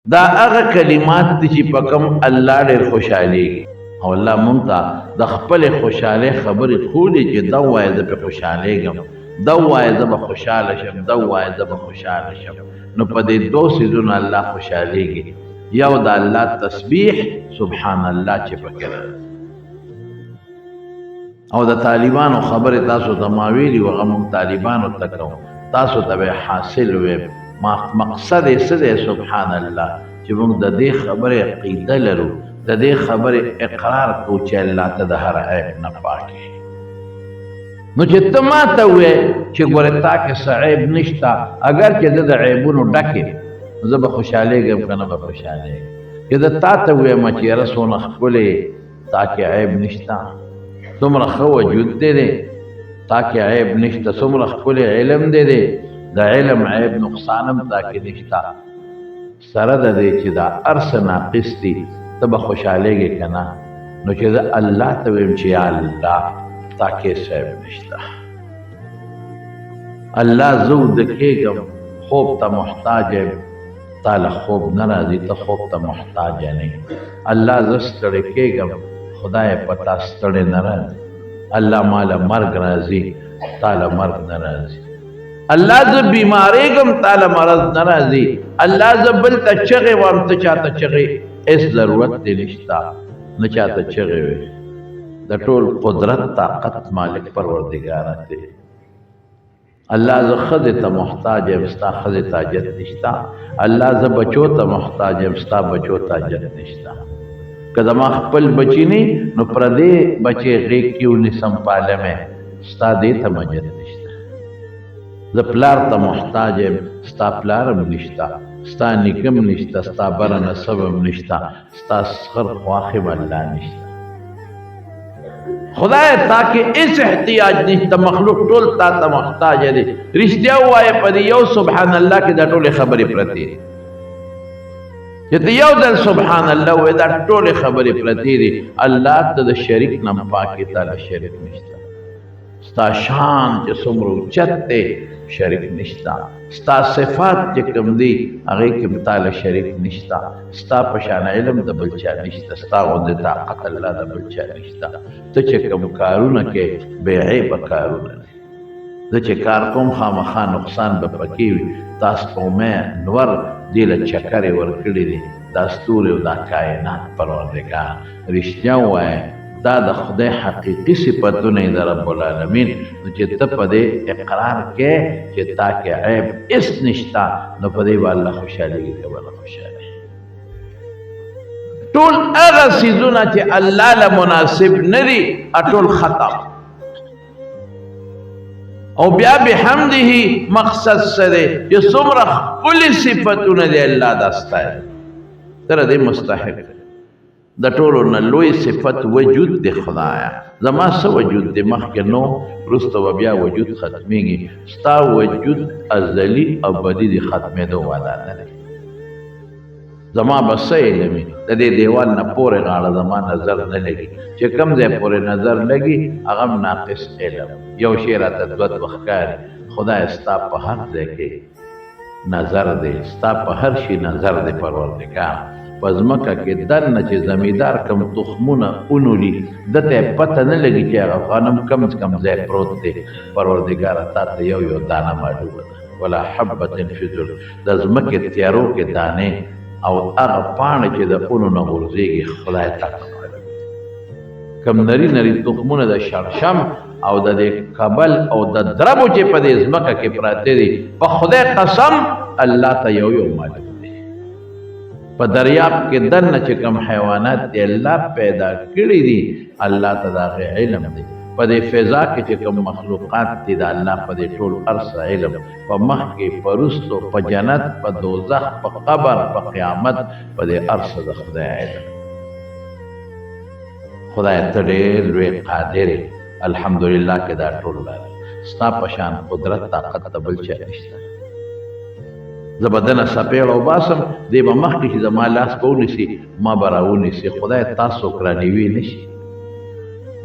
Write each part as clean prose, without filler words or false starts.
دا هغه کلمات دي چې په کوم الله ډېر خوشحالېږي او الله مونږ ته د خپلې خوشحالۍ خبرې ښودي چې دا ووایه زه پرې خوشحالېږم، دا ووایه زه به خوشحاله شم، دا ووایه زه به خوشحاله شم. نو په دې دوه څیزونو الله خوشحالېږي، یو د الله تسبیح سبحان الله چې پکې راځي، او د طالبانو خبرې تاسو ته ما ویلي وو، هغه مونږ طالبانو ته کوو، تاسو ته به حاصل ویم. مقصد یې څه دی؟ سبحان الله، چې موږ د دې خبرې عقیده لرو، د دې خبرې اقرار کوو چې الله ته د هر عیب نه پاک یې. نو چې ته ما ته ووایې چې ګورې تا کې څه عیب نشته، اگر چې زه د عیبونو ډک یم زه به خوشحالېږم که نه به خوشحالېږم. که زه تا ته ووایم چې یاره څونه ښکلې تا کې عیب نشته، څومره ښه وجود دی دی، تا کې عیب نشته، څومره ښکلی علم دی دی، د علم عیب نقصان هم تا کې نشته، سره د دې چې دا هر څه ناقص دي ته به خوشحالېږې که نه. نو چې زه الله ته ویم چې یا الله تا کې څه عیب نشته، الله زه وده کېږم خوب ته محتاج یم، تا له خوب نه راځي، ته خوب ته محتاج نه. الله زه ستړی کېږم خدای په تا ستړی نه راځي، الله ما له مرګ راځي تا له مرګ نه راځي. الله زه بیمارېږم تا له مرض نه راځي، الله زه بل ته چغې وم ته چاته چغې هېڅ ضرورت دې نشته نه چاته چغې وې. د ټول قدرت طاقت مالک پروردګاره دی. الله زه ښځې ته محتاج یم ستا ښځې ته حاجت نشته، الله زه بچو ته محتاج یم ستا بچو ته حاجت نشته. که زما خپل بچی نه نو پردې بچې غېږ کې ونیسم پالمې، ستا دې ته حاجت نشته. زه پلار ته محتاج یم ستا پلار هم نشته، ستا نیکه هم نشته، ستا بره نسب هم نشته، ستا سخر خواښې هم الله نشته. خدای تا کې هېڅ احتیاج نشته، مخلوق ټول تا ته محتاج دی. رښتیا ووایه په دې یو سبحان الله کې دا ټولې خبرې پرتې دي، چې ته یو ځل سبحان الله وایې دا ټولې خبرې پرتې دي. الله ته د شریک نه پاک دی، تا له شریک نشته. ستا شان چې څومره اوچت دی شریک نشته، ستا صفات چې کوم دی هغې کې تا له شریک نشته، ستا په شان علم د بل چا نشته، ستا غوندې طاقت الله د بل چا نشته. ته چې کوم کارونه کې بې عیبه کارونه دي، زه چې کار کوم خامخا نقصان به پکې وي. دا سپومې نور دې له چکرې ورکړي دي، دا ستوري او دا کائنات پروردګار. رښتیا ووایه دا د خدای حقیقي صفتونه د رب العالمین. نو چې ته په دې اقرار کې چې تا کې عیب هېڅ نشته نو په دې به الله خوشحالېږي که به نه خوشحالېږي. ټول هغه څیزونه چې الله له مناسب نه دي ټول ختم، او بیا بحمده مقصد څه دی چې څومره ښکلي صفتونه دي الله دا ستایي. تر دې مستحق د ټولو نه لوی صفت وجود دی. خدایا زما څه وجود دی مخکې نو وروسته به بیا وجود ختمېږي، ستا وجود ازلي ابدي دی، ختمېدو والا نه دی. زما به څه علم وي د دې دیوال نه پورې غاړه زما نظر نه لګي، چې کوم ځای پورې نظر لګي هغه هم ناقص علم. یو شی راته دوه دوه ښکاري، خدای ستا په هر ځای کې نظر دی، ستا په هر شي نظر دی پروردګار. په ځمکه کې دننه چې زمیندار کم تخمونه اونولي ده ته یې پته نه لګي چې هغه غنم کم ځای پروت دی. پروردګاره تا ته یو یو دانه معلومه ده، ولا حبة فی ظلم، د ځمکې تیارو کې دانې او هغه پاڼې چې د اونو نه غورځېږي خدای ته کم نري نري تخمونه د شړشم او د دې کبل او د دربو چې په دې ځمکه کې پراته دي، په خدای قسم الله ته یو یو معلوم. په دریاب کې دننه چې کوم حیوانات دی الله پیدا کړي دي الله ته د هغې علم دی. په دې فضا کې چې کوم مخلوقات دي د الله په دې ټول هر څه علم، په مخکې په وروستو په جنت په دوزخ په قبر په قیامت په دې هر څه د خدای علم. خدای ته ډېر لوی قادر یې، الحمدلله کې دا ټول لري. ستا په شان قدرت طاقت ته بل چا نشته. زه به دنه څپېړه وباسم دی به مخکې چې زما لاس به ونیسي ما به راونیسي. خدای تا څوک رانیوي نه شي.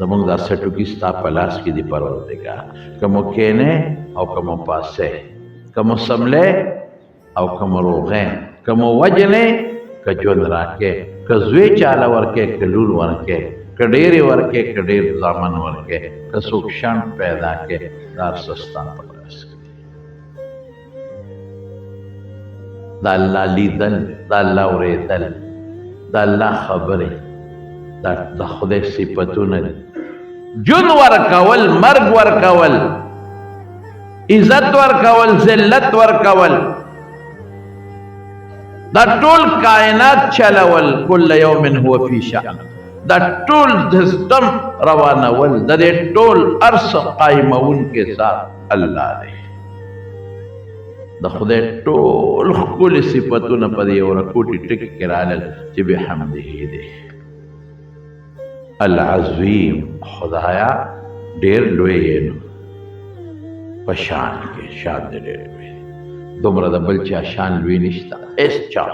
زمونږ دا سټوکي ستا په لاس کې دي پروردګار، که مو کینې او که مو پاسې، که مو سملې او که مو روغې، که مو وجنې که ژوند راکې که زوی چاله ورکې که لور ورکې که ډېرې ورکې که ډېر زامن ورکې که څوک شنډ پیدا کې دا هر څه ستا په لاس کې د الله لیدل د الله اورېدل د الله خبرې دا د خدای صفتونه دي ژوند ورکول مرګ ورکول عزت ورکول ذلت ورکول دا ټول کائنات چلول کل یوم هو فی شأن دا ټول سیستم روانول د دې ټول ارس قائمون کې ذات الله دی د خدای ټول ښکلي صفتونه په دې یو رکوټي ټکي کې رالل چې بحمده دی العظیم خدایا ډېر لوی یې نو په شان کې شان دې ډېر لوی دومره د بل چا شان لوی نشته هېڅ چا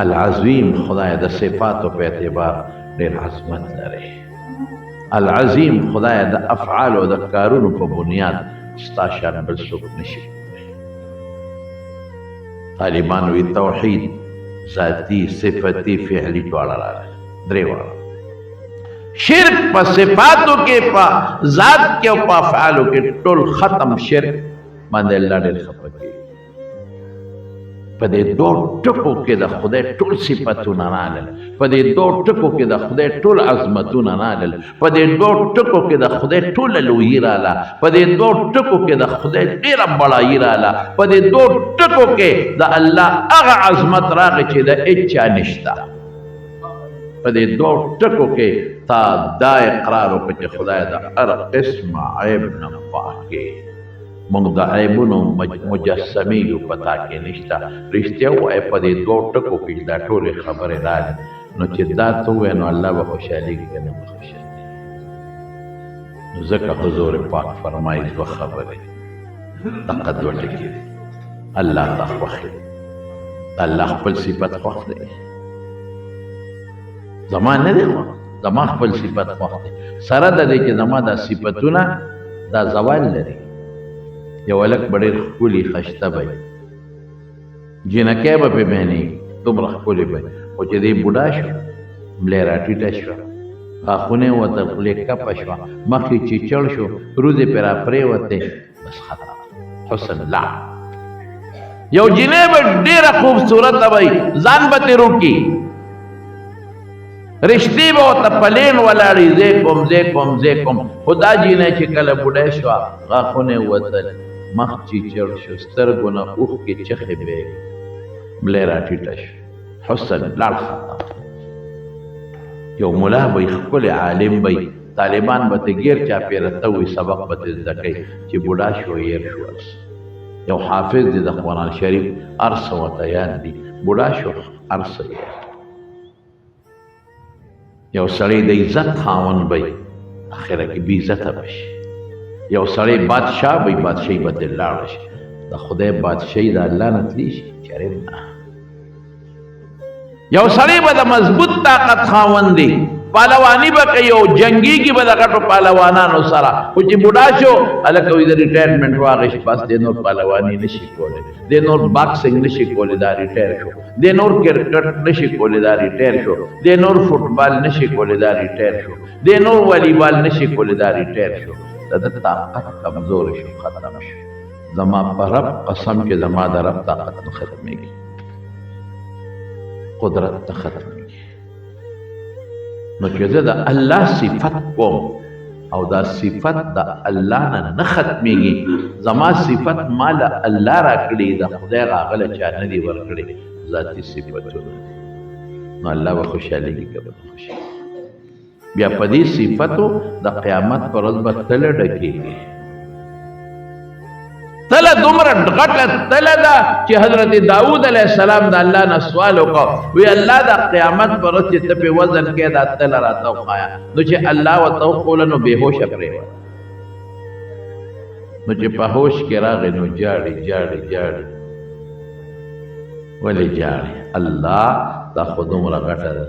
العظیم خدای د صفاتو په اعتبار ډېر عظمت لري العظیم خدای د افعال او د کارونو په بنیاد ستا شان بل څوک نشي طالبان وی توحید ذاتی صفتی فعلی دواړه راغلي درې واړه شرک په صفاتو کې په ذات کې او په افعالو کې ټول ختم شرک باندې الله ډېر خفه کېږي په دې دوه ټکو کې د خدای ټول صفتونه راغلل په دې دوه ټکو کې د خدای ټول عظمتونه راغلل په دې دوه ټکو کې د خدای ټول لویي راغله په دې دوه ټکو کې د خدای ډېره بړایي راغله په دې دوه ټکو کې د الله هغه عظمت راغی چې د هېچا نشته په دې دوه ټکو کې تا دا اقرار وکړه چې خدای د هر قسم عیب نه پاک دی موږ د عیبونو مجسمې یو پتا کې نشته رښتیا وایه په دې دوه ټکو کې دا ټولې خبرې راغلې نو چې دا ته ووایې نو الله به خوشحالېږي که نه به خوشحالېږي نو ځکه حضور پاک فرمایي دوه خبرې دقه دوه ټکي دي الله ته خوښ دی الله خپل صفت خوښ دی زما نه دی خوښ زما خپل صفت خوښ دی سره د دې چې زما دا صفتونه دا زوال لري یو هلک به ډېر ښکلي خشته به جینکۍ به پې بهنېږي دومره ښکلې به خو چې دی بوډا شو ملی راټیټه شوه غاښونه یې ورته خولې کپه شوه مخ یې چیچړ شو روزې پې را پرېوتې بس ختم حسن لاړ یو جینۍ به ډېره خوبصورته به ځان به ترې روکي رشتې به ورته پلین ولاړې زه کوم خو دا جینۍ چې کله بوډۍ شوه غاښونه یې وتل مخ چیچړ شو سترګو نه اوښکې چخې بهېږي ملی راټیټه شو حسن لاړ ختم یو ملا به یې ښکلی عالم به یې طالبان به ته ګیر چاپېره ته وایي سبق به ته زده کوي چې بوډا شو هېر شو یو حافظ دی د قرآن شریف هر څه ورته یاد دي بوډا شو هر څه یاد یو سړی د عزت خاوند به یې اخره کې بې عزته به شي یو سړی بادشاه به یې بادشاهي به ترې لاړه شي د خدای بادشاهي د الله نه تللی شي چرې نه یو سړی به د مضبوط طاقت خاوند دی پهلواني به کوي او جنګېږي به د غټو پهلوانانو سره خو چې بوډا شو هلکه وایي د ریټایرمنټ واخیست بس دی نور پهلواني نشي کولی دی نور باکسنګ نشي کولی دا ریټایر شو دی نور کرکټ نشي کولی دا ریټایر شو دی نور فوټبال نشي کولی دا ریټایر شو دی نور والیبال نشي کولی دا ریټایر شو د ده طاقت کمزوری شو ختم شو زما په رب قسم چې زما د رب طاقت نه ختمېږي قدرت ته ختمېږي نو چې زه د الله صفت کوم او دا صفت د الله نه ختمېږي زما صفت ما له الله راکړي د خدای راغله چا نه دي ورکړي ذاتي صفتونه نو الله به خوشحالېږي که به نه خوشحالېږي بیا په دې صفتو د قیامت پر ورځ به تله ډکېږي تله دومره غټه تله ده چې حضرت داود علیه السلام د الله نه سوال وکړ وی الله د قیامت پر ورځ چې ته پې وزن کې دا تله راته وښایه نو چې الله ورته وښوله نو بېهوشه پرېوته نو چې په هوش کې راغی نو جاړي ولې جاړي الله دا خو دومره غټه ده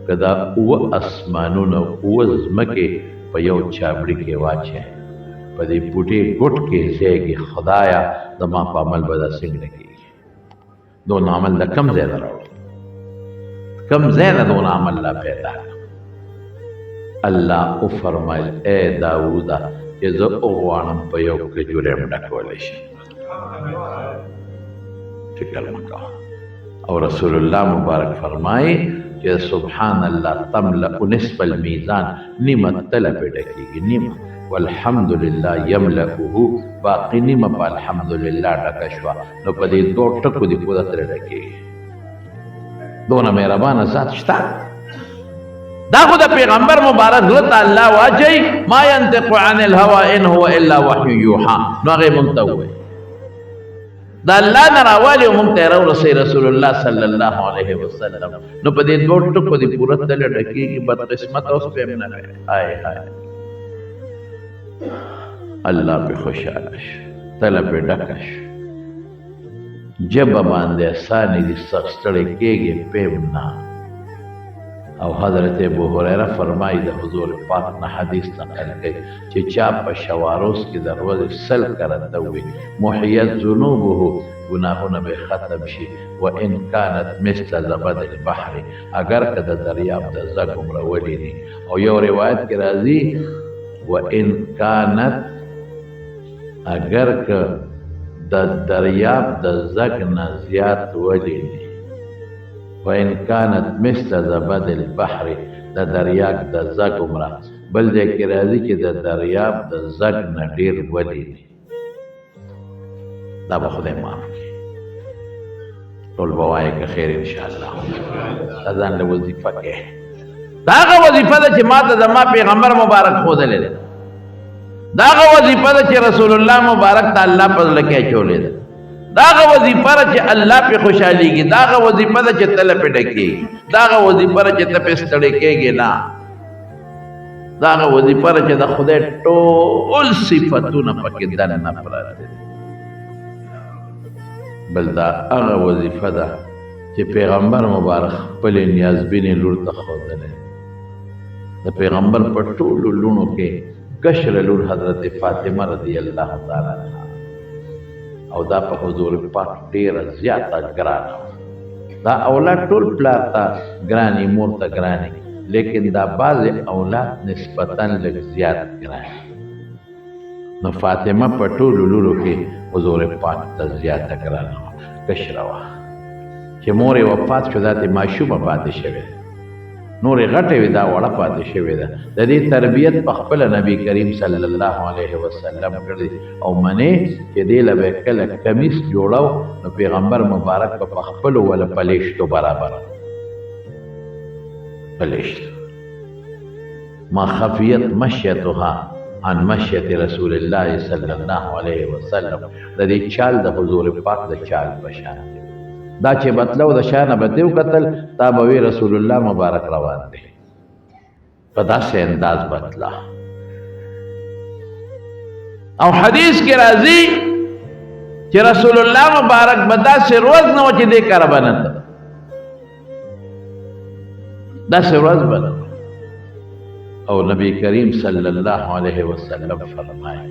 که دا اوه اسمانونه اوه ځمکې په یو چابړي کې واچوې په دې بوټې ګوټ کې ځایږي خدایا زما په عمل به دا څنګه کېږي دون عمل دا کم ځای نه راوړو کم ځای نه دون عمل لا پیدا الله وفرمایل اے داوده چې زه وغواړم په یو کجورې م ډکولی شي فکر مه کوه او رسول الله مبارک فرمایي چې سبحان الله تملأ نصف الميزان نیمه تله پې ډکېږي نیمه والحمد لله يملأه باقي نیمه په الحمد لله ډکه شوه نو په دې دوه ټکو دې پوره ترې ډکېږي دونه مهربانه ذات شته دا خو د پیغمبر مبارک زړه ته الله واچوي ما ينطق عن الهوى ان هو الا وحي يوحى نو هغې مونږ ته ووایي دا الله نه راوالي او مونږ ته یې راورسوي رسول الله صلی الله علیه وسلم نو په دې دوه ټکو دې پوره تله ډکېږي بدقسمت اوس پې هم نه کوي هاي هاي الله پې خوشحاله شو تله پې ډکه شو ژبه باندې اسانې دي سخت ستړی کېږي پې هم نه او حضرت ابو هریره فرمایي د حضور پاک نه حدیث نقل کوي چې چا په شواروس کې د ورځې سل کرته وي محیت ذنوبه ګناهونه به ختم شي و ان كانت مثل زبد البحر اگر که د دریاب د زګ عمره ولي دي او یو روایت کې راځي و ان كانت اگر که د دریاب د زګ نه زیات ولي دي وإن كانت مثل زبد البحر د دریاب د زګ عمره بل ځای کې راځي چې د دریاب د زګ نه ډېر ولي دي دا به خدای معاف کړي ټول به وایي که خیر انشاءالله دا ځان له وظیفه کې دا هغه وظیفه ده چې ما ته زما پیغمبر مبارک ښودلې ده دا هغه وظیفه ده چې رسول الله مبارک ته الله په زړه کې اچولې ده دا هغه وظیفه ده چې الله پې خوشحالېږي دا هغه وظیفه ده چې تله پې ډکېږي دا هغه وظیفه ده چې ته پې ستړی کېږې نه دا هغه وظیفه ده چې د خدای ټول صفتونه پکې دننه پراته دي بل دا هغه وظیفه ده چې پیغمبر مبارک خپلې نیازبینې لور ته ښودلی د پیغمبر په ټولو لوڼو کې کشره لور حضرت فاطمه رضی الله تعالی عنها او دا په حضور پاک ډیره زیاته ګرانه دا اولاد ټول پلار ته ګراني مور ته ګراني لیکن دا بعض اولاد نسبتا لږ زیات ګراني نو فاطمه په ټولو لورو کې حضور پاک ته زیاته ګرانه کشره وه چې مور یې وفات شو دا تې ماشومه پاتې شوې نور غټه وی دا وړه پاتې شوې ده د دې تربیت په خپل نبی کریم صلی الله علیه وسلم کړی او منی چې دې له کله کمیس جوړاو نو پیغمبر مبارک په خپل ول پلیشتو برابر پلیشت ما خفیت مشیتها عن مشیت رسول الله صلی الله علیه وسلم د دې چال د حضور پاک د چال بشان دا چې بتلو د شانه به دیو قتل تا به رسول الله مبارک روان دی په داسې انداز بتلا او حدیث کې راځي چې رسول الله مبارک به داسې روز نه و چې دې کار باندې داسې روز باندې او نبی کریم صلی الله علیه وسلم فرمایي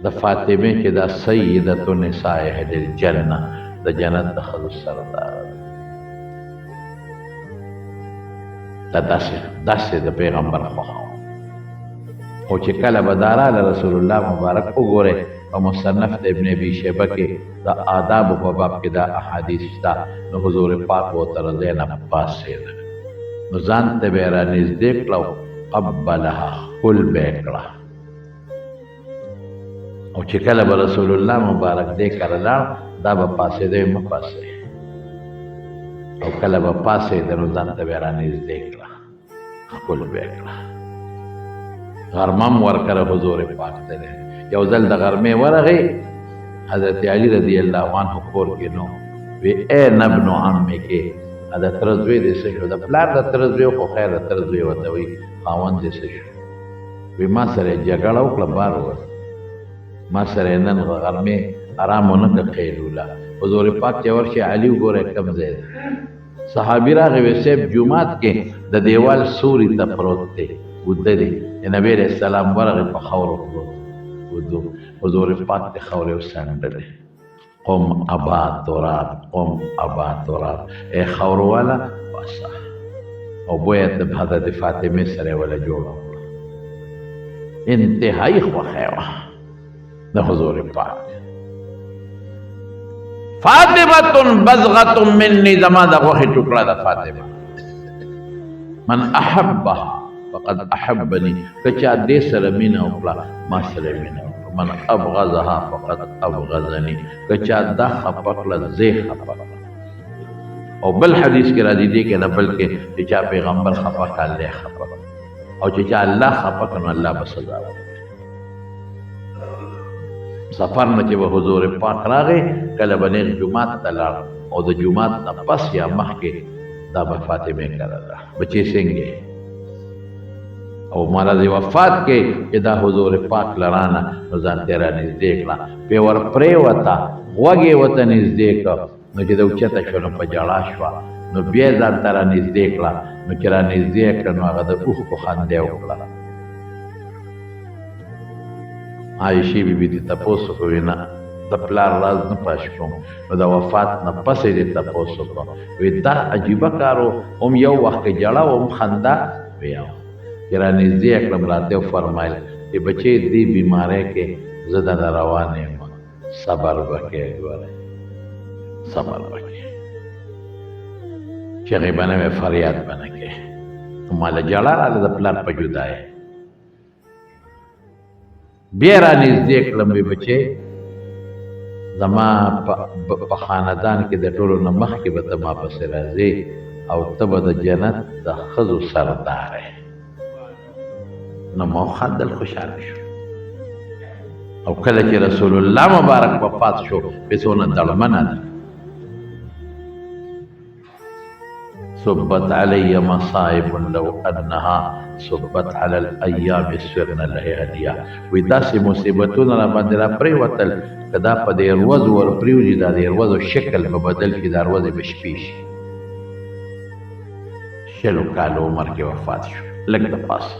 د فاطمه کې دا سیدۃ النساء اهل الجنه د جنت د ښځو سردار دا داسې د پیغمبر خوښه او چې کله به داراله رسول الله مبارک وګورئ په مصنف د ابن ابي شیبه کې د آدابو په باب کې دا احادیث شته نو حضور پاک ورته ځای نه پاسېده نو ځان ته به یې رانږدې کړه قبلها ښکل به یې کړه او چې کله به رسول الله مبارک دې کره لاړ دا به پاسېدی مه پاسې او کله به پاسېده نو ځان ته به یې رانږدې کړه ښکل به یې کړه غرمه م ورکړه حضور پاک ته دی یو ځل د غرمې ورغی حضرت علی رضی الله عنه کور کې نو وی اے نبنو عمې کې د تره زوی دې څه شو د پلار د تره زوی خو خیر د تره زوی ورته وایي خاوند دې څه شو وی ما سره یې جګړه وکړه بار ووت ما سره یې نن غرمې آرام ونه کړ قیلوله حضور پاک چې ورشي علي وګورئ کوم ځای دی صحابي راغی وی صاحب جومات کې د دیوال سوري ته پروت دی وده دی نبی علیہ السلام ورغی په خاورو پروت ودو حضور پاک ته خاورې وڅنډلې قم ابا تراب قم ابا تراب اے خور والا باسا او بویت د حضرت فاطمه سره ولا جوړه انتهایی خوښه وه د حضور پاک فاطمه بزغه مني زما د غوښې ټوکړه د فاطمه من احبها فقد احبني کچا دې سره مینه وکړه ما سره مینه وکړه من ابغضها فقد ابغضني کچا دا خپکړه زه خپکړه او بل حدیث کې راځي دی کې نه بلکې چې چا پیغمبر خپک الله خپک او چې چا الله خپک نو الله به سزا ورکړي سفر نه چې به حضور پاک راغی کله به نیغ جومات ته لاړ او د جومات نه پس یا مخکې دا به فاطمه کړله بچې څنګه او مرض وفات کې چې دا حضور پاک لرانه نو ځان ته رانږدې کړه پې ور پرېوته غوږ یې ورته نږدې کړ نو چې د اوچته شو نو په ژړا شوه نو بیا یې ځان ته رانږدې کړه نو چې رانږدې کړه نو هغه د اوښکو خندا وکړه عایشې بیبي دې تپوس وکړو نه د پلار راز نه پاش کوم نو د وفات نه پسې دې تپوس وکړو وایي دا عجیبه کار و هم یو وخت کې ژړا و هم خندا ویاو چې رانږدې کړم راته وفرمایل چې بچې دې بیمارۍ کې زه درنه روان یم صبر وکړې ګورئ صبر وکړې چغې به نه وې فریاد به نه کې ماله ژړا راله د پلار په جدایۍ بیا رانږدې کړم وی بچې زما په خاندان کې د ټولو نه مخکې به ته ما پسې راځې او ته به د جنت د ښځو سردار یې نو ما وخندل خوشحاله شو او کله چې رسول الله مبارک وفات شو بې څونه دړمنه ده صبت علی مصائب لو انها صبت علی الايام سرنا له هدیه وی داسې مصیبتونه را باندې را پرېوتل که دا په دې ورځو ور پرېوځي دا د ورځو شکل به بدل کړي دا ورځې به شپې شي شلو کالو عمر کې وفات شو لږ د پاسه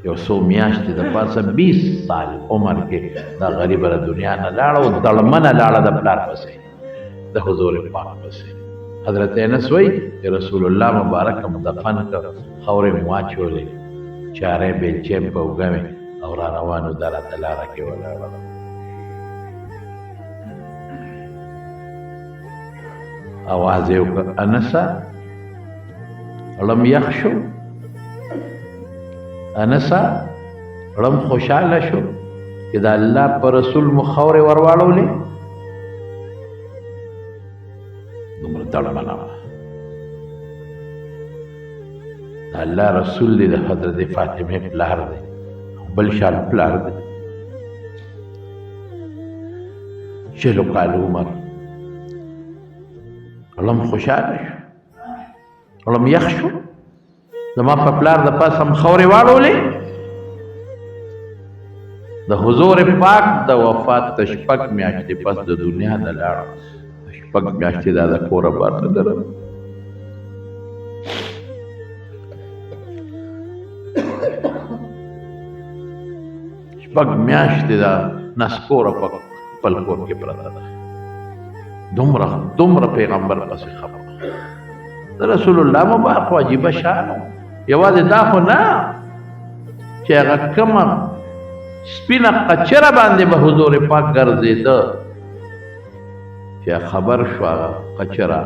یو څو میاشتې د پاسه 20 سال عمر کې دا غریبه له دنیا نه لاړه او دړمنه لاړه د پلار پسې د حضور پاک پسې حضرت انس وی چې رسول الله مبارک دفن کړ خورې مو واچولې چارې بیلچې په اوږه مې او را روانو د راته لاره کې ولاړه اواز یې وکړ انسه لم یخ شو انسه لم خوشحاله شو چې د الله په رسول مو خورې ورواړولې دومره دړمنه وه د الله رسول دی د حضرت فاطمه پلار دی بل شان پلار دی شلو کال عمر لم خوشحاله شو لم یخ شو زما په پلار د پاس هم خورې واړولې د حضور پاک د وفات د شپږ میاشتې پس د دنیا نه لاړه شپږ میاشتې دا د کوره بار نه درم شپږ میاشتې دا نسکوره په خپل کور کې پرته ده دومره پیغمبر پسې خبره رسول الله مبارک عجیبه شان یوازې دا خو نه چې هغه کومه سپینه قچره باندې به حضور پاک ګرځېده چې خبر شو هغه قچره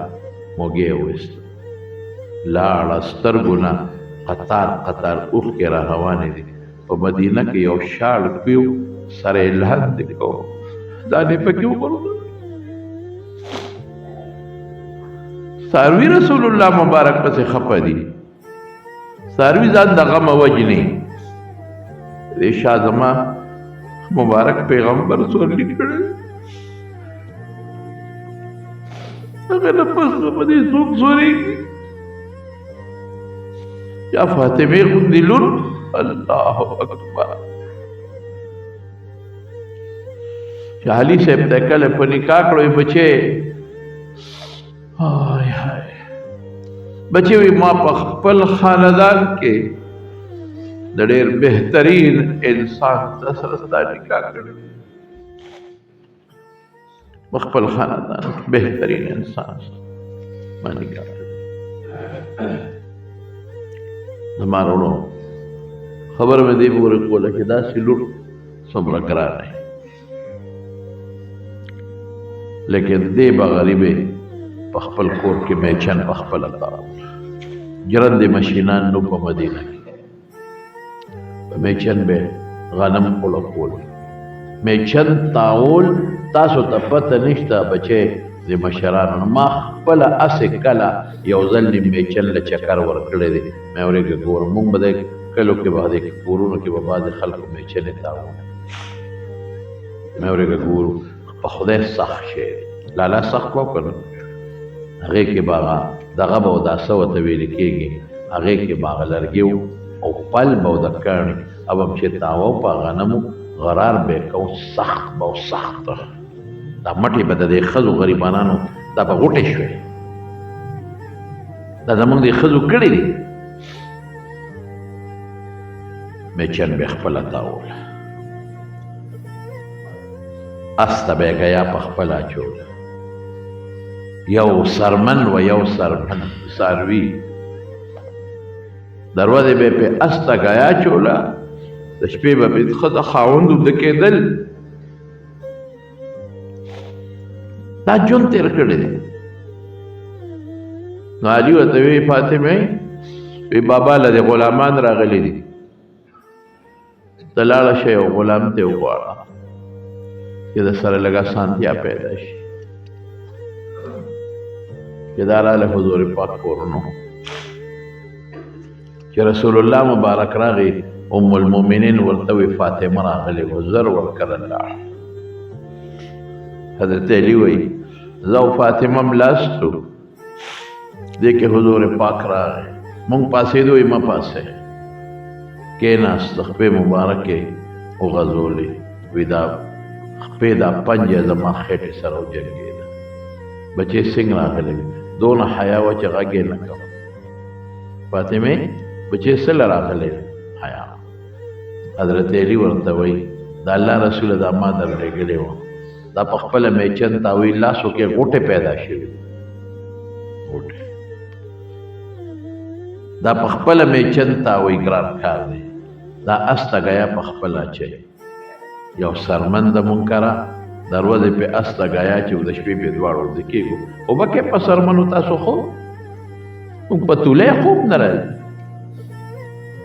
موږې ویست لاړه سترګو نه قطار اوښکې را روانې دي په مدینه کې یو شاړ پیو سره یې لاندې کو دانې پکې وغورځول ساروی رسول الله مبارک پسې خپه دي ساروی ځان د غمه وجني دې شاه زما مبارک پیغمبر سورلی کړی هغه نه پس په دې څوک سورېږي یا فاطمه غوندې لور الله اکبر چې علي صاحب ته کله په نکاح کړی بچې هاي هاي بچې وي ما په خپل خاندان کې د ډېر بهترین انسان سره ستا نکاح کړی خپل خاندان بهترین انسان باندې کار زمارونو خبر مې دی پورې کوله چې دا سلوک څومره ګران دی لیکن دی به غریبې په خپل کور کې میچن په خپله کار جرندې مشینان نو په مدینه کې په میچن به غنم غوړول میچن تاول تاسو ته پته نشته بچې د مشرانو ما خپله هسې کله یو ځل میچن له چکر ورکړی دی مې ورېږه ګور مونږ به د کلو کې به د کورونو کې به بعضې خلکو میچنې تاول مې ورېږه ګورو په خدای سخت شی دی لالا سخت به که نه هغې کې به هغه دغه به اوداسه ورته ویلې کېږي هغې کې به هغه لرګي او پل به د کاڼي او هم چې تاوه په غنمو غرار به یې کو سخت به او سخت دا مټې به د دې ښځو غریبانانو دا به غوټې شوې دا زموږ د ښځو کړي دي میچن به یې خپله تاوله اس ته به یې ګیا په خپله اچوله یو سرمن و یو سرمن ساروي دروازې به یې په اس ته ګیا چوله د شپې به پې ښځه خاوند اوده کېدل دا ژوند تېر کړی دی نو علي ورته وی فاطمې وی بابا له دې غلامان راغلي دي ته لاړه شه یو غلام ته وغواړه چې د سره لږه سانتیا پیدا شي چې دا راغله حضور پاک کورونو چې رسول الله مبارک راغی ام المؤمنین ورته وی فاطمه راغلې و زر ورکړه لاړه حضرت علی وی زه او فاطمه ملاستو دې کې حضور پاک راغی مونږ پاسېدو یې مه پاسې کېناست خپې مبارکې وغځولې وی دا خپې دا پنجه زما خېټې سره وجنګېده بچې څنګه راغلی دونه حیا وه چې غږ یې نه کوم فاطمې بچې څه له راغلی حیا حضرت علی ورته وی د الله رسوله دا ما درلېږلې وه دا په خپله میچن تاوی لاسو کې غوټې پیدا شوي غوټې دا په خپله میچن تاوی ګران کار دی دا اس ته ګیا په خپله اچوي یو سرمن د منکره دروازې پې اس ته ګیا چې د شپې پې دواړه ورده کېږو اوبکې په سرمنو تاسو خوب مونږ په تولی خوب نه راځي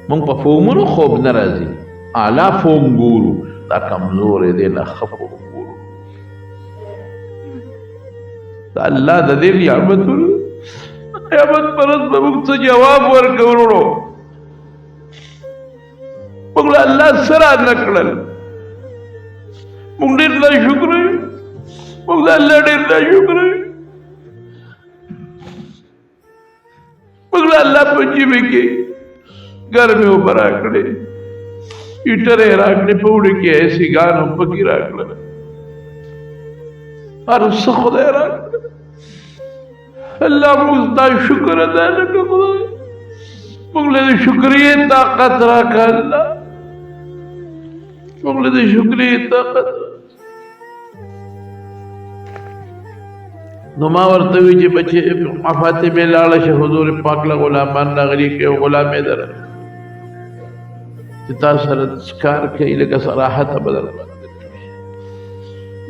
مونږ په فومونو خوب نه راځي اعلی فوم ګورو دا کمزورې دی نه ښه فوم ګورو دا الله د دې نعمتونو قیامت پر ورځ به موږ څه جواب ورکړو وروڼو موږ له الله څه رانه کړل موږ ډېر ناشکره یو موږ د الله ډېر ناشکره یو موږ له الله په ژمي کې ګرمې اوبه راکړې هیټرې راکړې په اوړي کې سیګان هم پکې راکړل هر څه خدای راکړه الله موږ ستا شکر ادا نه کړو خدای موږ له شکرې طاقت راکړه الله موږ له شکرې طاقت نو ما ورته وی چې بچې فاطمه لاړه شه حضور پاک له غلامان راغلي کې غلامې در چې تاسو سره کار کوي لکه صراحت بدل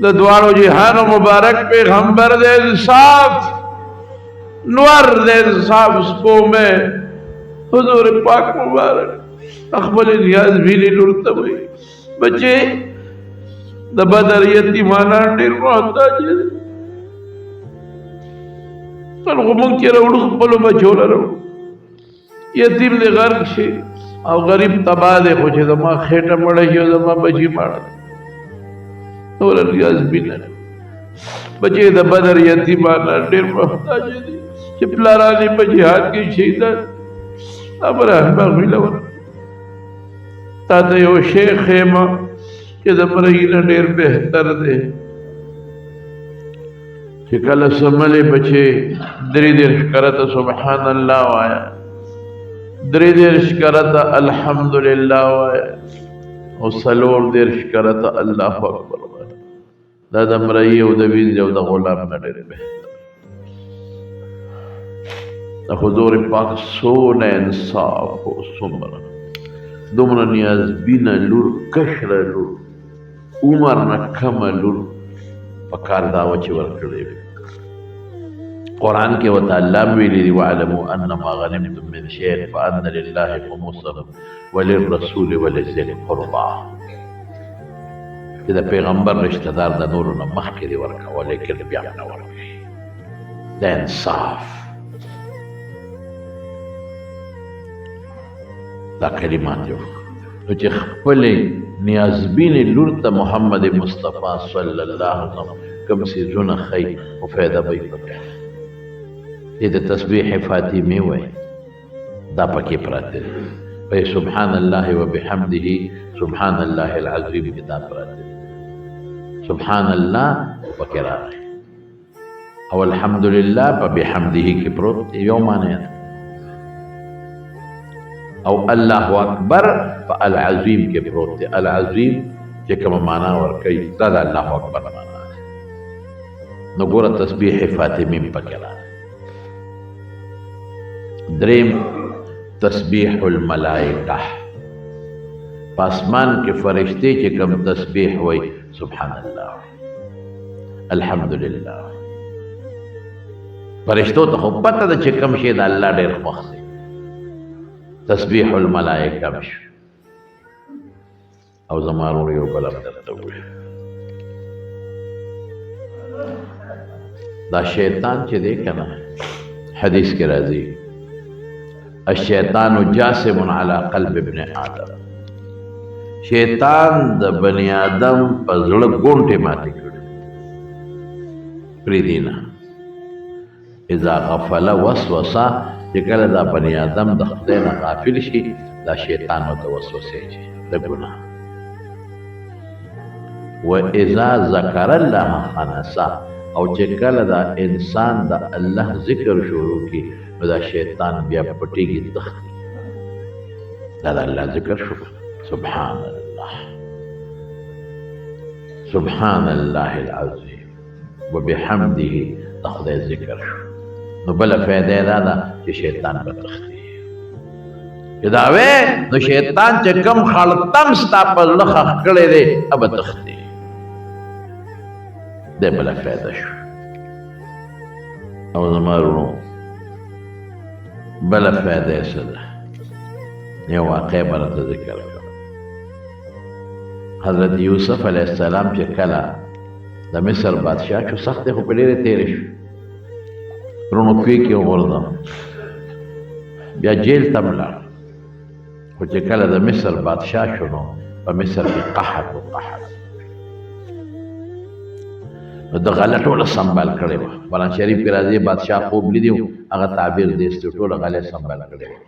د دوارو جهان مبارک پیغمبر د انصاف نور د انصاف سپو میں حضور پاک مبارک اخبل نیاز بھی لورته وي بچې د بدر یتیمانان ډېر محتاج دي خلکو مونږ کې راوړو خپلو بچو له راوړو یتیم دې غرق شي او غریب تباه دی خو چې زما خېټه مړه شي او زما بچي مړه ټول ریاض بینه بچې د بدر یتیمانان ډېر محتاج دي چې پلارانې په جهاد کې شهیدان ابراهیم اغویلور تا ته یو شیخ یم چې د مرګي نه ډېر بهتر دی چې کله سملې بچې درې دېرش کرته سبحان الله وایا درې دېرش کرته الحمدلله وایا او څلور دېرش کرته الله اکبر وایا دا د مرئی او د ویز او د غلام نه ډېر بهتر. د حضور پاک سونه انصاف او څومره دومره نیازبینه لور، کشره لور، عمر نه کمه لور په کار دا وه چې ورکړې وي. قرآن کې ورته الله ویلي دي واعلموا انما غنمتم من شیء فان لله خمسه وللرسول ولذي القربى. چې د پیغمبر رشتہ دار د نورو نه مخکې دي ورکوه، لیکن بیا هم نه ورکوي. دا انصاف. دا کلمات یو نو چې خپلې نیازبینې لور ته محمد مصطفی صلی الله علیه وسلم کوم څیزونه ښیي خو فایده به یې پکې چې د تسبیح فاطمې وایي دا پکې پراته دي. په سبحان الله وبحمده سبحان الله العظیم کې دا پراته دي. سبحان الله پکې راغی او الحمدلله په بحمده کې پروت یو معنی او الله اکبر په العظیم کې پروت دی. العظیم چې کومه معنا ورکوي دا د الله اکبر معنا ده. نو ګوره تسبیح فاطمې پکې راغی. دریم تسبیح الملائکه، پاسمان کې فرشتي چې کوم تسبیح وایي سبحان الله الحمدلله. فرشتو ته خو پته ده چې کوم شی د الله ډېر خوښ دی. تسبیح الملائکه مشو. او زما ورور یو بل درته ووایي دا شیطان چې دی که نه حدیث کې راځي الشیطان جاسم علی قلب ابن آدم. شیطان د بنی آدم په زړه ګونټې ماتې کړي پرېږدي نه. اذا غفل وسوسه چې کله دا بنی آدم د خدای نه غافل شي دا شیطان ورته وسوسې اچوي د ګناه. و اذا ذکر الله خنسا او چې کله دا انسان د الله ذکر شروع کړي نو دا شیطان بیا پټېږي تښتي. دا د الله ذکر شو سبحان الله سبحان الله العظیم وبحمده د خدای ذکر شو. نو بله فایده دا ده چې شیطان به تښتي. چې دا وې نو شیطان چې کوم خړتم ستا په زړه ښخ کړی دی به تښتي. دی بله فایده شو. او زما ورونو بله فایده یې څه ده؟ یو واقع به راته ذکر کړم. حضرت یوسف علیه السلام چې کله د مصر بادشاه شو سخت خو په ډېرې تېرې شو ورونو کوی کې وغورځم بیا جیل ته ولاړ. خو چې کله د مصر بادشاه شو نو په مصر کې قحط و قحط نو د غله ټوله سنبال کړې وه. قرآن شریف کې راځي بادشاه خوب لیدي هغه تعبیر دی چې ټوله غله سنبال کړې وه.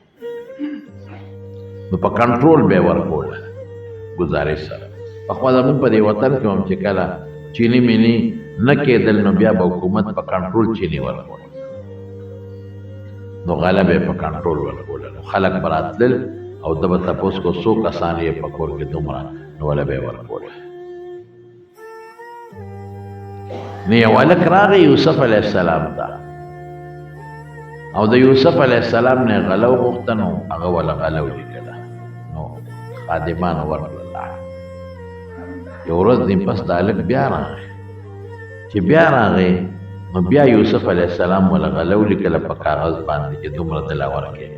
نو په کنټرول به یې ورکوله ګزارش سره. پخوا زمونږ په دې وطن کې هم چې کله چینی مینی نه کېدل نو بیا به حکومت په کنټرول چینی ورکول نو غله به یې په کنټرول ورکوله. نو خلک به راتلل او ده به تپوس کو څو کسان یې په کور کې دومره نو وله به یې ورکوله. نو یو هلک راغی یوسف علیه السلام ته او د یوسف علیه السلام نه غله وغوښته نو هغه وله غله ولیکله. نو خادمانو ورکړله. یو ورځ دین پس د هلک بیا راغی. چې بیا راغی نو بیا یوسف علیه السلام وله غله ولیکله په کاغذ باندې چې دومره دله ورکړې.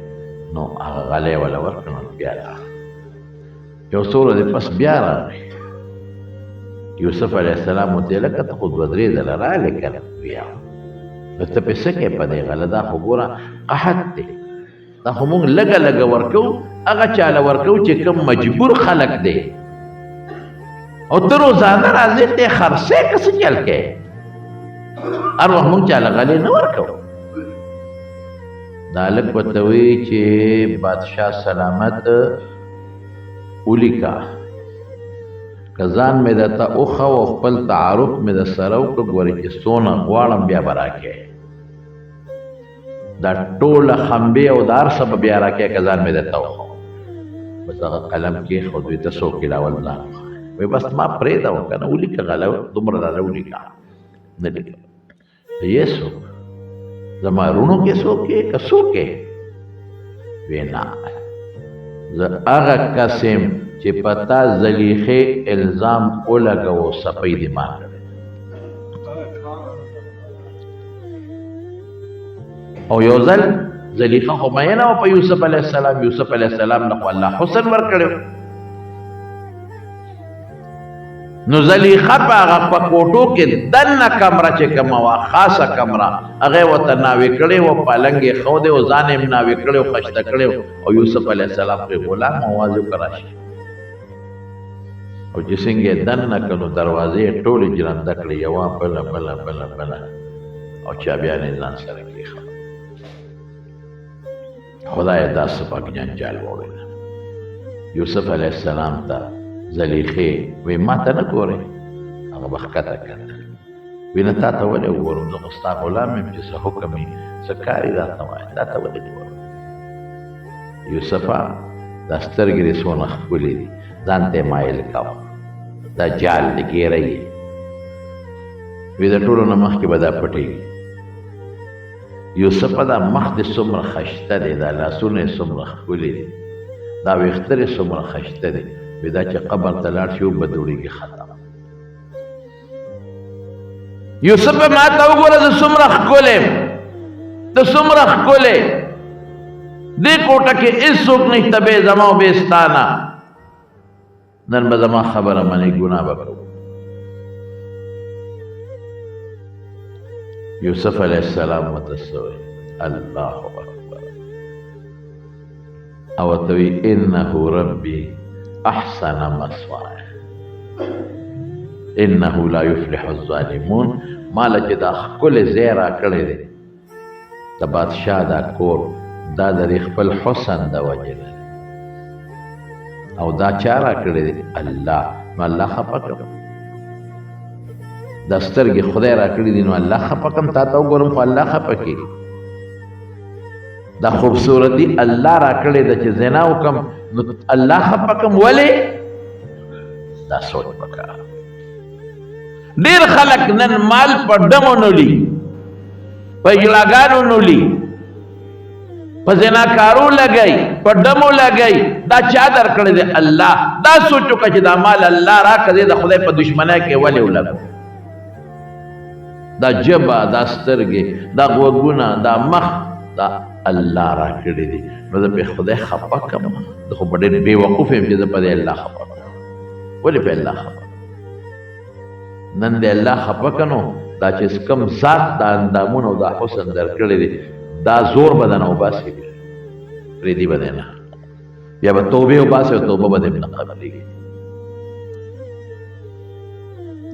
نو هغه غله یې وله ورکړه. نو بیا راغی. یو څو ورځې پس بیا راغی. یوسف علیه السلام ورته ویې لکه ته خو دوه درې ځله رالې که نه بیا نو ته پې څه کوې په دې غله دا خو ګوره قحط دی دا خو مونږ لږه لږه ورکوو هغه چاله ورکوو چې کوم مجبور خلک دی او ته روزانه راځې ته خرڅې که څه چل کوې هر وخت مونږ چاله غلې نه ورکوو. دا هلک ورته وایي چې بادشاه سلامت ولیکه که ځان مې درته وښه او خپل تعارف مې در سره وکړه ګورې چې څونه غواړم بیا به راکړې. دا ټوله خمبې او دا هر څه به بیا راکړې که ځان مې درته وښه. بس هغه قلم کېښود ویې ته څوک یې راول ځان وښه. وی بس ما پرېږده وکنه ولیکه غله دومره راله ولیکه نه لیکه یې څوک زما رونو کې څوک یې که څوک یې وی نه زه هغه کس یم چې په تا زلیخې الزام ولګوو څپۍ دې ما کړې او یو ځل زلیخه خو مینه وه په یوسف علیه السلام یوسف علیه السلام نه خو الله حسن ورکړی نو زلیخه په هغه په کوټو کې دننه کمره چې کومه وه خاصه کمره هغه یې ورته ناوې کړې وه پالنګ یې ښودی و ځان یې ناوې کړی و خشته کړی او یوسف علیه السلام پرې غلام اواز وکړه راشي او چې څنګه یې دننه کړ نو دروازې یې ټولې جرنده کړې یوه بله بله بله بله او چابیانې ځان سره کېښود خدای داسې پاک جنجال وویل یوسف علیه السلام ته زلیخې وی ما ته نه ګورې هغه به ښکته کتل وی نه تا ته ولې وګورم زه خو ستا غلام یم چې څه حکم وي څه کار یې راته وایه تا ته ولې ګورم یوسفه دا سترګې دې څونه ښکلې دي ځان ته یې مایل کوه دا جال دی ګیره یې وی د ټولو نه مخکې به دا پټېږي یوسفه دا مخ دې څومره ښایسته دی دا لاسونه یې څومره ښکلي دي دا ویښته دې څومره ښایسته دی وی دا چې قبر ته لاړ شي وبه دوړېږي ختم یوسف ما ته وګوره زه څومره ښکلی یم ته څومره ښکلی دې کوټه کې هېڅوک نشته بې زما او بې ستا نه نن به زما خبره منې ګناه به کوو یوسف علیه السلام ورته څه وایي الله اکبر او ورته وایي انه ربي احسن مثواي انه لا يفلح الظالمون ماله چې دا ښکلی ځای راکړی دی د بادشاه دا کور دا د دې خپل حسن د وجې دی او دا چا راکړی دی الله نو الله خفه کړم دا سترګې خدای راکړي دي نو الله خفه کړم تا ته وګورم خو الله خفه کېږي دا خوبصورتي الله راکړې ده چې زنا وکړم نو الله خفه کړم ولې دا سوچ وکړه ډېر خلک نن مال په ډمو نولي په اجلاګانو نولي په زناکارو لګئ په ډمو لګئ دا چا درکړی دی الله دا سوچ وکړه چې دا مال الله راکړی د خدای په دشمنۍ کې ولې ولګو دا جبا دا سترګې دا غوږونه دا مخ دا الله راکړی دی نو زه پې خدای خفه کړم زه خو په ډېر بېوقوف یم چې زه په دې الله خفه کړم ولې په الله خفه نن دې الله خفه که نو دا چې کوم ذات دا اندامونه او دا حسن درکړی دی دا زور به دنه وباسي پرېږدي به دی نه بیا به توبې وباسي او توبه به دې نه قبلېږي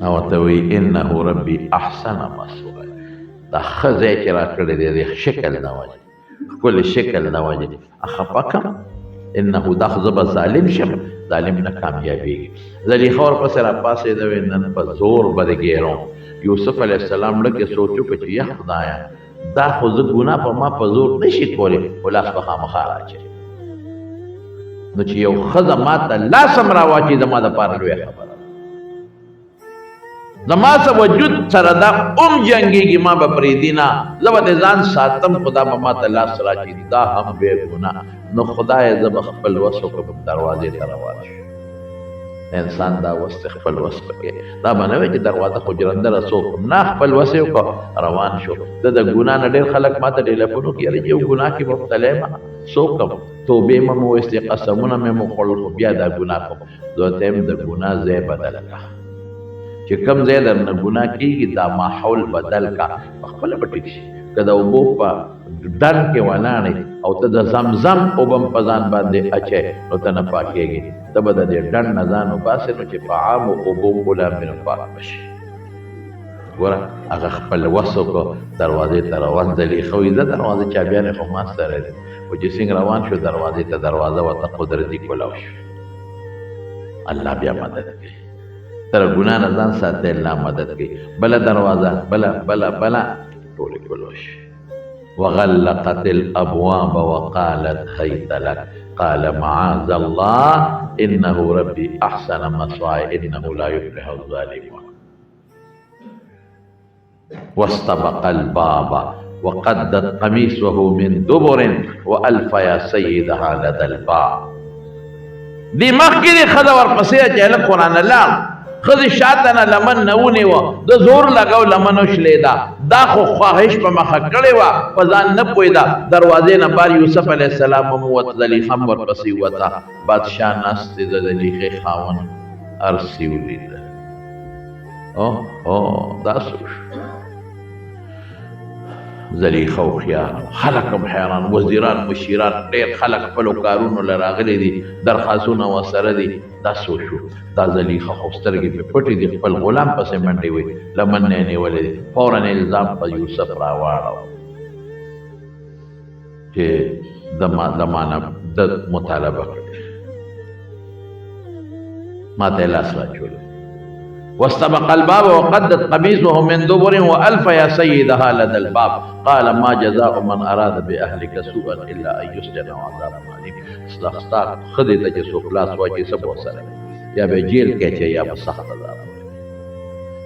او ورته وایي انه ربي احسن مثواي دا ښه ځای چې راکړی دی د شکل نه وجې ښکلي شکل نه وجې خفه کړم انه دا خو زه به ظالم شم ظالم نه کامیابېږي زلیخه ورپسې راپاڅېده وایي نن په زور به دې ګیروم یوسف علیه السلام لږ سوچ وکړه چې یا خدایه دا خو زه ګناه په ما په زور نه شي کولی خو لاس به خامخا راچوي نو چې یو ښځه ما ته لاس هم راواچوي زما دپاره لویه خبره زما سره وجود سره دا جنګېږي ما به پرېږدي نه زه به د ځان ساتم خدا به ما ته لاس راچوي دا هم بې ګناه نو خدایه زه به خپل وس وکړم دروازې ته روان شو انسان دا وس خپل وس پکې دا به نه وي چې دروازه خو جرنده رسو نه خپل وس یې وکړه روان شو د ګناه نه ډېر خلک ما ته ټېلیفون وکړي یاره یو ګناه کې مبتلا یم څه وکړم توبې مې مو ویستې قسمونه مې مو خوړل خو بیا دا ګناه کوم زه ورته یم د ګناه ځای بدل کړه چې کوم ځای درنه ګناه کېږي دا ماحول بدل کړه پخپله به ټیک شي که د اوبو په ډنډ کې ولاړې او ته د زمزم اوبه هم په ځان باندې اچوې نو ته نه پاکېږي ته به د دې ډنډ نه ځان وباسې نو چې په عامو اوبو غلام بې نو پاک به شي ګوره هغه خپل وس وکړو دروازې ته روان زلیخه وایي زه دروازې چابیانې خو ما سره دي خو چې څنګه روان شو دروازې ته دروازه ورته قدرتي کولاو شو الله بیا مدد کوي تر ګناه نه ځان ساتي الله مدد کوي بله دروازه بله ټولې کولو شي وغلقت الابواب وقالت هيت لك قال معاذ الله انه ربي احسن مثواي انه لا يفلح الظالمون. واستبق الباب وقدت قميصه من دبر والف يا سيدها لدى الباب. دی مخکې خزه ورپسې چې هلک قرآن لاړ، ښځې شاته نه لمن نه ونیوه، د زور لګو لمن وشلېده، دا خو خواهش په مخه کړې وه، په ځان نه پوهېده. دروازې نه بار یوسف علیه السلام هم ووت، زلیخا هم ورپسې ووته. بادشاه ناست دی، د زلیخې خاوند ارسي ولیده. دا څه وشو؟ زلیخه هوښیار، خلک هم حیران، وزیران مشیران ډېر خلک خپلو کارونو له راغلي دي، درخواستونه ورسره دي. دا څه وشو؟ دا زلیخه خو سترګې پې پټې دي، خپل غلام پسې منډې وې، لمن نه یې نیولې دي. فوراً الزام په یوسف راواړو چې د مانه د مطالبه کړې، ما ته یې لاس واچولی. واستبق الباب وقدت قميصه من دبر والف يا سيدها لدى الباب. قال ما جزاء من اراد باهلك سوءا الا ان يسجن وعذاب اليم. استغفر خدي ته چې څوک لاس واچي څه به ورسره یا به جیل کې اچوي یا به سخت عذاب.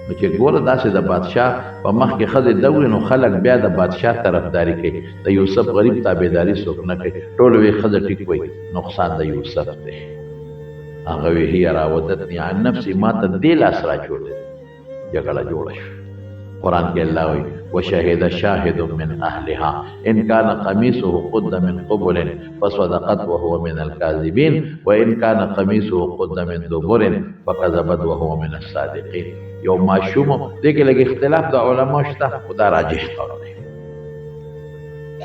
نو چې ګوره داسې د بادشاه په مخ کې ښځې دوړي نو خلک بیا د بادشاه طرفداري کوي، د یوسف غریب تابعداري څوک نه کوي. ټول وایي ښځه ټیک وایي، نقصان د یوسف دی. هغه وی هي راودتني عن نفسي، ما ته دې لاس راچولی، جګړه جوړه شوه. قرآن کې الله وایي وشهد شاهد من اهلها ان كان قميصه قد من قبل فصدقت وهو من الكاذبين وان كان قميصه قد من دبر فكذبت وهو من الصادقين. یو ماشوم دې کې لږ اختلاف د علما شته، خدا راجح قول دی.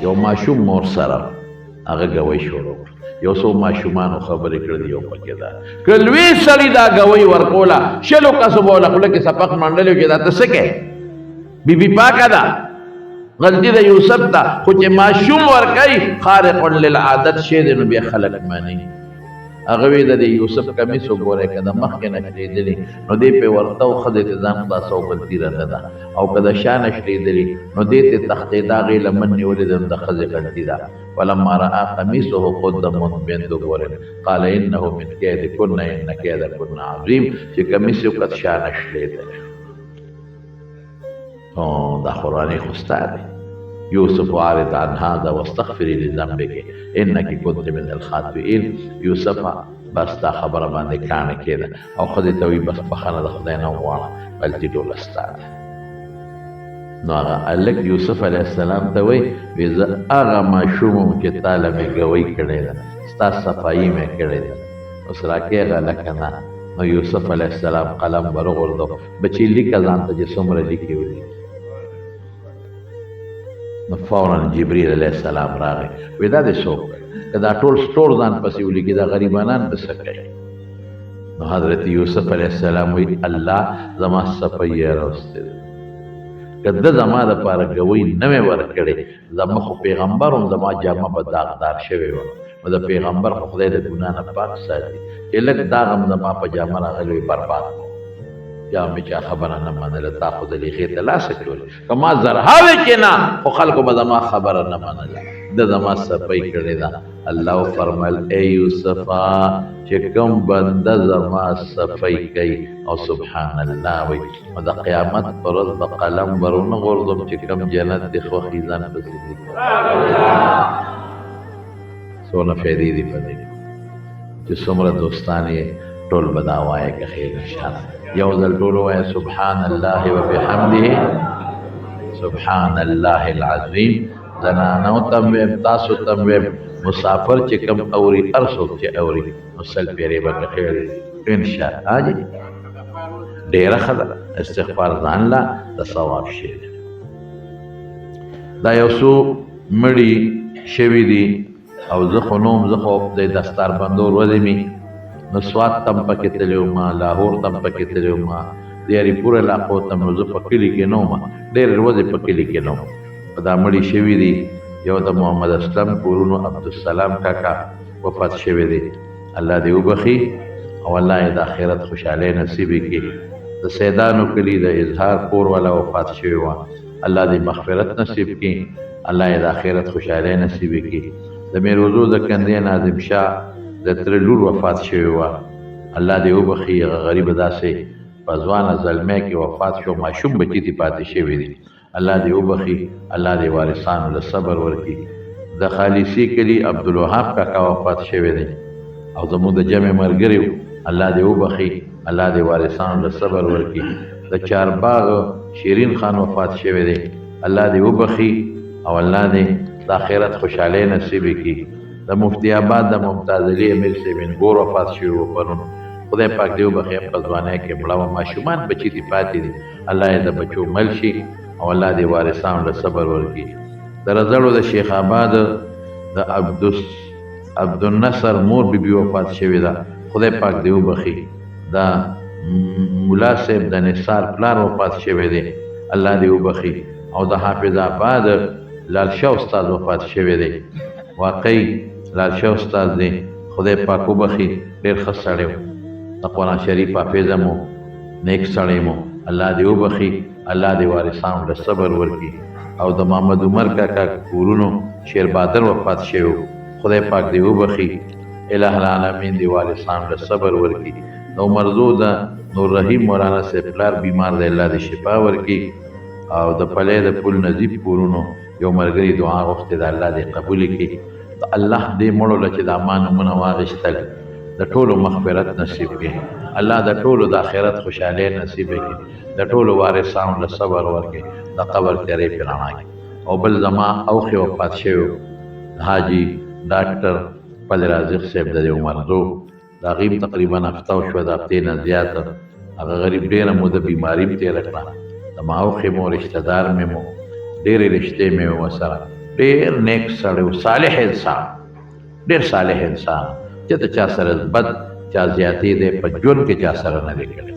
یو ماشوم مور سره هغه ګوی شروع کړ، یو څو ماشومانو خبرې کړې، یو پکې دا که لوی سړي دا ګوی ورکوله، شلو کسو به وله خوله کې سپق منډلې چې دا ته څه کوې؟ بیبي پاکه ده، غلطي د یوسف ده، خو چې ماشوم ورکوي خارق للعادت شی دی نو بیا خلک مني. هغه وی د یوسف کمیس وګورئ، که د مخکې نه شلېدلي نو دې پې ورته و ښځې ته ځان خلاصه او بل تیره نه ده، او که د شا نه شلېدلي نو دې ته تښتېدا، هغې لمن نیولې ده، نو د ښځې غلطي ده. فلما رأى قميصه قد من دبر قال انه من كيدكن ان كيدكن عظيم. چې کمیس یې وکړ شا نه شلېدلی. دا قرآن خو ستا دی. يوسف عارض عن هذا واستغفري لذنبك انك كنت من الخاطئين. يوسف بس دا خبره باندې کانه کېده او ښځې ته وایي بس بخښنه د خدای نه وغواړه، غلطي ټوله ستا ده. نو هغه هلک یوسف علیه السلام ته وایي زه هغه ماشوم وم چې تا له مې ګوۍ کړې ده، ستا صفایي مې کړې ده، اوس راکې هغه لکه نه. نو یوسف علیه السلام قلم ور وغورځو، بچي لیکه ځان ته چې څومره لیکې ولیکي. نو فوراً جبریل علیه السلام راغی، وی دا دې څوک که دا ټول سټور ځان پسې ولیکي، دا غریبانان به څه کوي؟ نو حضرت یوسف علیه السلام وی الله زما صفایي راوستې ده، که ده زما دپاره ګوۍ نه مې ورکړې، زما خو پیغمبر هم زما جامه به داغدار شوې وه. نو د پیغمبر خو خدای د ګناه نه پاک ساتي، چې لږ داغ هم زما په جامه راغلی وي برباد کړو. یا مې چا خبره نه منله، تا خو زلیخې ته لاس اچولی، که ما زرهاوې کې نه خو خلکو به زما خبره نه منله، ده زما صفۍ کړې ده. الله وفرمیل ای یوسفه چې کوم بنده زما صفۍ کوي او سبحان الله وایي، نو د قیامت په ورځ به قلم ور ونه غورځوم چې کوم جنت دې خوښي ځان پسې لیکي. څونه فایدې دي په دې چې څومره دوستان یې ټول به دا وایه که خیر انشاءالله. یو ځل ټول وایه سبحان الله وبحمده سبحان الله العظیم. زنانو ته م ویم، تاسو ته م ویم، مسافر چې کوم اوري هر څوک چې اوري نو سل پیرې به که خیر انشاءالله. جی ډېره ښه ده، استغفار ځان له د ثواب شی دی. دا یو څو مړي شوي دي او زه خو نوم زه خو د دستار بندو ورځې مې نو سوات تم پکې تللی وم، لاهور تم پکې تللی وم، د یاریپور علاقو ته نو زه په کلي کې نه وم، ډېرې ورځې په کلي کې نه وم. دا مړي شوي دي، یو د محمد اسلم کورونو عبدالسلام کاکا وفات شوی دی، الله دې وبخي او الله یې د آخرت خوشحالۍ نصیب کړي. د سیدانو کلي د اظهار کور والا وفات شوی وه، الله دې مغفرت نصیب کړي، الله یې د آخرت خوشحالۍ نصیب کړي. د میروزو د کندې ناظم شاه د تره لور وفات شوې وه. الله دې وبخي، هغه غریب داسې په ځوانه زلمی کې وفات شو، ماشوم بچي دې پاتې شوي دي. الله دې وبخي، الله دې وارثانو له صبر ورکړي. د خالصي کلي عبدالوهاب کاکا وفات شوی دی او زموږ د جمع ملګري وو. الله دې وبخي، الله دې وارثانو له صبر ورکړي. د چارباغ شیرین خان وفات شوی دی. الله دې وبخي او الله دې د آخرت خوشحالۍ نصیب کړي. د مفتی آباد د ممتاز علي امیر سیمین ګور وفات شوی و پرون. خدای پاک دې وبخي، په ځوانۍ کې مړه وه، ماشومان بچي دې پاتې دي. الله یې د بچو مل شي او الله دې وارثانو له صبر ورکړي. د رزړو د شیخ آباد د عبدالنصر مور بیبي وفات شوې ده. خدای پاک دې وبخي. دا ملا صاحب د نثار پلار وفات شوی دی. الله دې وبخي. او د حافظ آباد لال شاه استاد وفات شوی دی. واقعي لال شاه استاد دی، خدای پاک وبخي، ډېر ښه سړی و، د قرآن شریف حافظ مو، نیک سړی مو. الله دې وبخي، الله دې وارثانو له صبر ورکړي. او د محمد عمر کاکا کورونو شیر بادر وفات شوی، خدای پاک دې وبخي. الہ العالمین دې وارثانو له صبر ورکړي. د عمرزو د نور رحیم مولانا صاحب پلار بیمار دی، الله دې شفا ورکړي. او د پلی د پل نظیب کورونو یو ملګري دعا غوښتې ده، الله دې قبول کړي. د الله دې مړو له چې د اما نومونه واخیستل د ټولو مغفرت نصیب کړي. الله د ټولو د آخرت خوشحالۍ نصیب کړي. د ټولو وارثانو له صبر ورکړي، د قبر تیارې پرې رڼا کړي. او بل زما اوښې وفات شوی حاجي ډاکټر پل رازق صاحب د عمرزو، د هغې تقریبا هفته وشوه، د هفتې نه زیاته. هغه غریب ډېره موده بیماري م تېره کړه. د ما اوښې مو رشته دار مې مو، ډېرې رشتې مې وه ورسره. ډېر نیک سړی و، صالح انسان، ډېر صالح انسان، چې د چا سره بد چا زیاتې دی په ژوند کې چا سره نه دی کړی.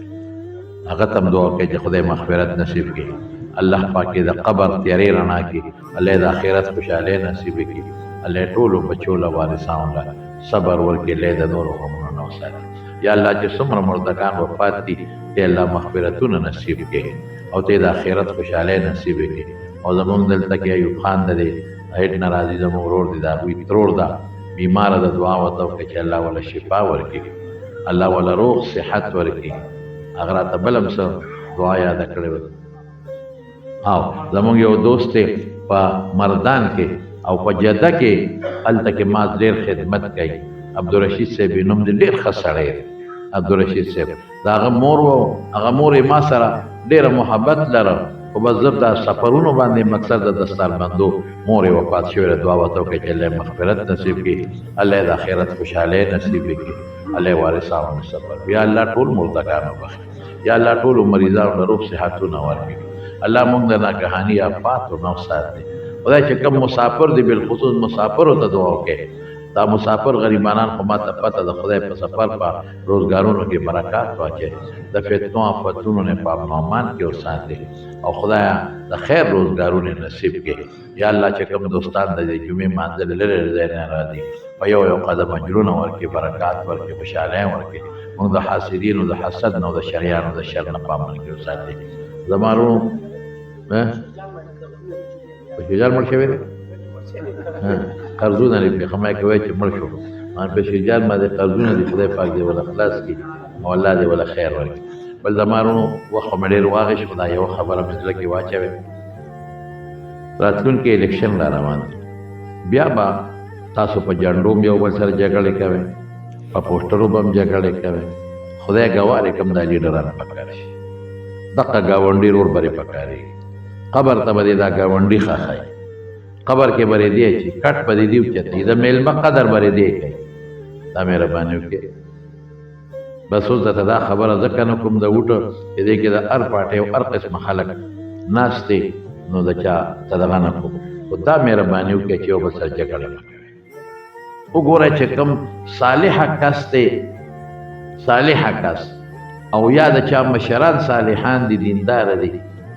هغه ته هم دعا کوي چې خدای مغفرت نصیب کړي. الله پاک د قبر تیارې رڼا کړي. الله د آخرت خوشحالۍ نصیب کړي. الله ټولو بچو له وارثانو له صبر ورکړي. الله د نورو غمونو نه وساتي. یا الله چې څومره مردگان وفات دي، ته الله مغفرتونه نصیب کړي او ته د آخرت خوشحالۍ نصیب کړي. او زمونږ دلته کې ایوب خان دی، هیټ نه راځي، زمونږ ورور دی، د هغوی ترور ده، بیماره د دعا ورته وکړه چې الله وله شفا ورکړي، الله وله روغ صحت ورکړي. هغه راته بل هم څه دعا یاده کړې وه. او زمونږ یو دوست دی په مردان کې او په جده کې، هلته کې ما ډېر خدمت کوي. عبدالرشید صاحب یې نوم دی، ډېر ښه سړی دی عبدالرشید صاحب. د هغه مور و، هغه مور یې ما سره ډېره محبت لره، خو بس زه د سفرونو باندې مقصد د دستاربندو مور یې وفات شوې ده. دعا ورته وکړئ چې الله مغفرت نصیب کړي، الله د آخرت خوشحالۍ نصیب کړي، الله وارثانو نصیب کړي. یا الله ټول مردگان وبخي، یا الله ټولو مریضانو له روغ صحتونه ورکړي. الله موږ د ناګهاني آفاتو نه وساتي. خدای چې کوم مسافر دی، بالخصوص مسافرو ته دعا وکړئ. دا مسافر غریبانان خو ما ته پته د خدای په سفر په روزګارونو کې برکات واچوي، د فتنو آفتونو نه په امن او امان کې وساتي، او خدایا د خیر روزګارونه نصیب کړي. یا الله چې کوم دوستان د جمعې منځل لري ځای نه راځي، په یو یو قدم اجرونه ورکړي، برکات ورکړي، خوشحالۍ ورکړي. موږ د حاسدینو د حسد نه او د شریانو د شر نه په امن کې وساتي. زمارو په شجار مړ شوی دی، قرضونه لري، خمای کوي چې مړ شو په شجار باندې قرضونه دي. خدای پاک دې ولا خلاص کړي او الله دې ولا خیر ورکړي. بل زمارو وخت مې ډېر واغش، خدای یو خبره مې زړه کې واچوي. راتلونکي الیکشن را روان دي، بیا به تاسو په جنډو یو بل سره جګړې کوئ، په پوسټرو به هم جګړې کوئ. خدای ګواه دی کوم دا لیډران پکار شي، دغه ګاونډي رور برې پکارېږي. قبر ته به دې دا ګاونډي ښخوي، قبر کې به دی چې کټ به دې اوچتوي، د میلمه قدر به دې کوي. دا مهرباني وکړئ. بس اوس درته دا خبره ځکه نه کوم د وټو چې دې کې د هر پارټۍ او هر قسمه خلک ناست دی، نو د چا ته دغه نه کوم، خو دا مهرباني وکړئ چې یو بل سره جګړه نه کوئ. وګورئ چې کوم صالحه کس دی، صالحه کس او یا د چا مشران صالحان دي، دیندار دي،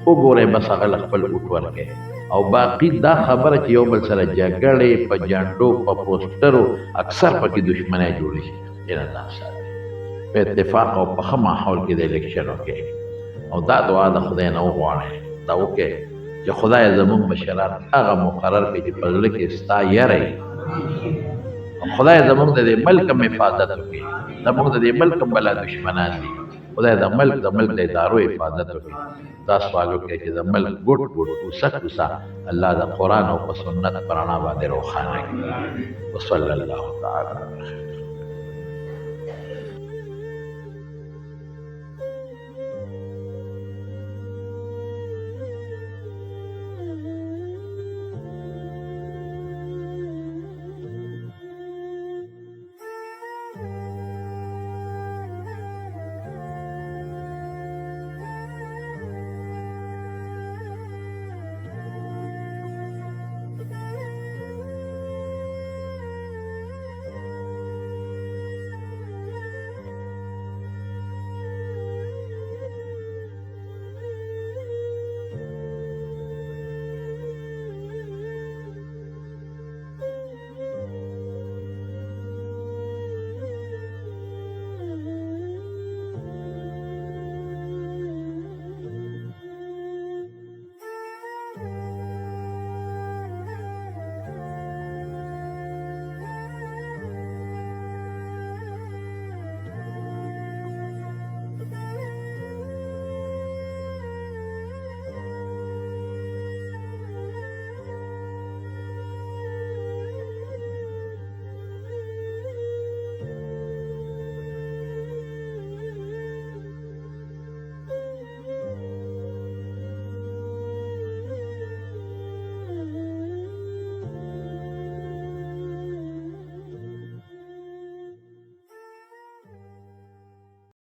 وګورئ بس هغه له خپل وټ ورکړئ. او باقي دا خبره چې یو بل سره جګړې په جنډو په پوسټرو اکثر پکې دښمنۍ جوړې شي، نه دا ساتي په اتفاق او په ښه ماحول کې د الیکشن وکړي. او دا دعا د خدای نه وغواړئ، دا وکړئ چې خدای زموږ مشران هغه مقرر کړي چې په زړه کې ستا یره خدای زموږ د دې ملک هم حفاظت وکړي زموږ د دې ملک هم بلا دشمنان دي خدای د ملک د ادارو حفاظت وکړي تاسو سوال وکړئ چې د ملک ګوټ ګوټ کوڅه الله د قرآن او په سنت په رڼا باندې روښانه کړي وصلی الله تعالی